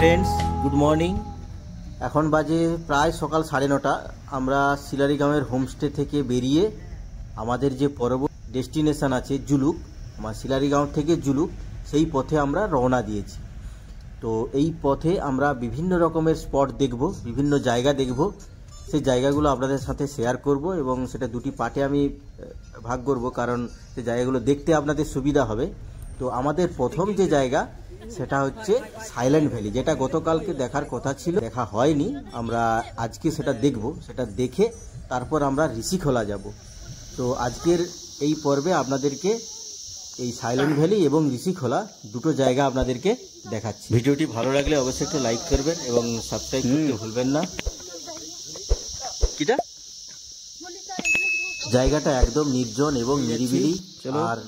Friends, good morning. এখন বাজে প্রায় সকাল 9:30। আমরা শিলারিগাঁওয়ের হোমস্টে থেকে বেরিয়ে আমাদের যে পরবর্তী ডেস্টিনেশন আছে জুলুক, আমার শিলারিগাঁও থেকে জুলুক, সেই পথে আমরা রওনা দিয়েছি। তো এই পথে আমরা বিভিন্ন রকমের স্পট দেখব, বিভিন্ন জায়গা দেখব। সেই জায়গাগুলো আপনাদের সাথে শেয়ার করব এবং সেটা দুটি পার্টে আমি ভাগ করব, কারণ সেই জায়গাগুলো দেখতে আপনাদের সুবিধা হবে। তো আমাদের প্রথম যে জায়গা সেটা হচ্ছে সাইলেন্ট ভ্যালি, যেটা গতকালকে দেখার কথা ছিল, দেখা হয়নি। আমরা আজকে সেটা দেখব, সেটা দেখে তারপর আমরা ঋষিখোলা যাব। তো আজকের এই পর্বে আপনাদেরকে এই সাইলেন্ট ভ্যালি এবং ঋষিখোলা দুটো জায়গা আপনাদেরকে দেখাচ্ছি। ভিডিওটি ভালো লাগলে অবশ্যই একটু লাইক করবেন এবং সাবস্ক্রাইব করতে ভুলবেন না। কিটা জায়গাটা একদম নির্জন এবং নিরিবিলি, আর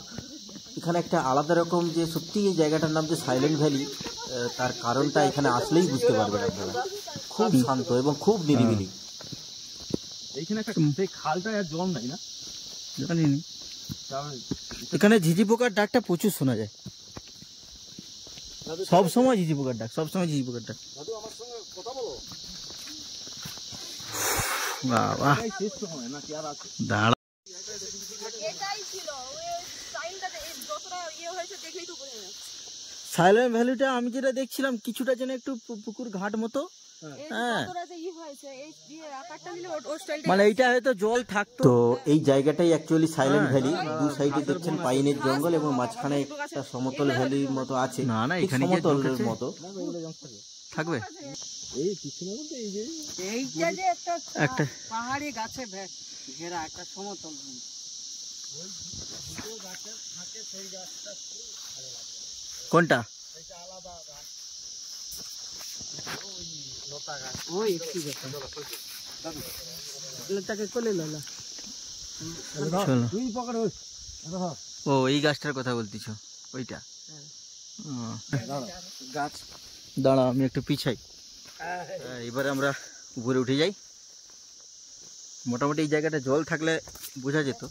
এখানে একটা আলাদা রকম যে সত্যি এই জায়গাটার নাম যে সাইলেন্ট ভ্যালি, তার কারণটা এখানে আসলেই বুঝতে পারবেন আপনারা। খুব শান্ত এবং খুব নিরিবিলি। এইখানে একটা খালটা আর জল নাই না, জানিনি। এখানে ঝিঝি পোকার ডাকটা প্রচুর শোনা যায়, সব সময় ঝিঝি পোকার ডাক, সব সময় ঝিঝি পোকার ডাক। দাদু আমার সঙ্গে কথা বলো। বাবা শেষ তো হয় না, কি আর আছে? দাঁড়া, এটাই ছিল ওই সাইনটা যতটা হয়েছে দেখলেই তো বোঝা যাচ্ছে। সাইলেন্ট ভ্যালিটা আমি যেটা দেখছিলাম কিছুটা যেন একটু পুকুর ঘাট মতো। হ্যাঁ, মানে এইটা হয়তো জল থাকতো। তো এই জায়গাটাই অ্যাকচুয়ালি সাইলেন্ট ভ্যালি। দু সাইডে দেখছেন পাইনের জঙ্গল এবং মাঝখানে একটা সমতল ভ্যালির মতো আছে। না না, এখানে সমতলের মতো থাকবে। এই পিছনে মধ্যে এই যে এইটা যে একটা পাহাড়ি গাছে ঘেরা একটা সমতল ভূমি। কোনটা? ওই ঠিক আছে, লতাকে কোলে ললা। তুই পকড়। ও, এই গাছটার কথা বলতিছ? ওইটা গাছ। দাঁড়া, আমি একটু পিছাই। এবারে আমরা উপরে উঠে যাই। মোটামুটি এই জায়গাটা জল থাকলে বোঝা যেত,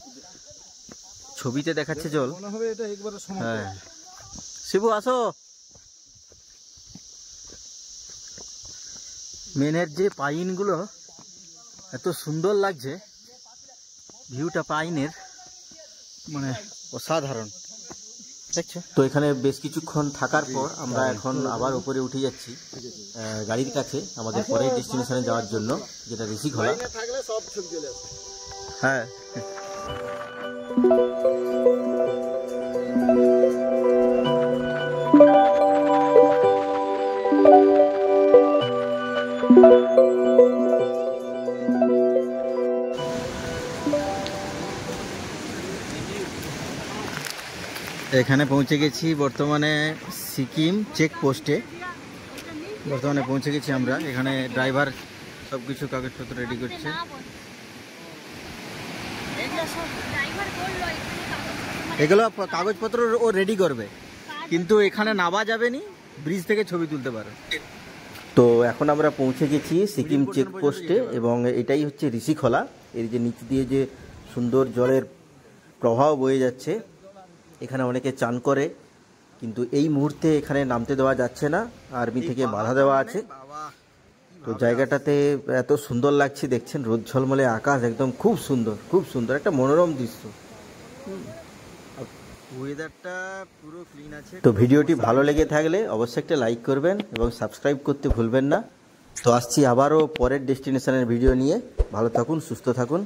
ছবিতে দেখাচ্ছে জল। মনে হবে এটা একবারে সমতল। হ্যাঁ, শিবু আসো। মেনের যে পাইনগুলো এত সুন্দর লাগছে, ভিউটা পাইনের মানে অসাধারণ, দেখছো তো। এখানে বেশ কিছুক্ষণ থাকার পর আমরা এখন আবার উপরে উঠে যাচ্ছি গাড়ির কাছে, আমাদের পরের ডেস্টিনেশনে যাওয়ার জন্য, যেটা ঋষিখোলা। থাকলে সব ছবি চলে আসে। হ্যাঁ, এখানে পৌঁছে গেছি বর্তমানে সিকিম চেকপোস্টে। বর্তমানে পৌঁছে গেছি আমরা। এখানে ড্রাইভার সব কিছু কাগজপত্র রেডি করছে। এগুলো কাগজপত্র ও রেডি করবে, কিন্তু এখানে নামা যাবে নি, ব্রিজ থেকে ছবি তুলতে পারো। তো এখন আমরা পৌঁছে গেছি সিকিম চেকপোস্টে এবং এটাই হচ্ছে ঋষিখোলা। এর যে নিচ দিয়ে যে সুন্দর জলের প্রবাহ বয়ে যাচ্ছে, এখানে অনেকে চান করে, কিন্তু এই মুহূর্তে এখানে নামতে দেওয়া যাচ্ছে না, আর্মি থেকে বাধা দেওয়া আছে। তো জায়গাটাতে এত সুন্দর লাগছে, দেখছেন রোদ ঝলমলে আকাশ, একদম খুব সুন্দর, খুব সুন্দর একটা মনোরম দৃশ্য। ওয়েদারটা পুরো ক্লিন আছে। তো ভিডিওটি ভালো লেগে থাকলে অবশ্যই একটা লাইক করবেন এবং সাবস্ক্রাইব করতে ভুলবেন না। তো আসছি আবারও পরের ডেস্টিনেশনের ভিডিও নিয়ে। ভালো থাকুন, সুস্থ থাকুন।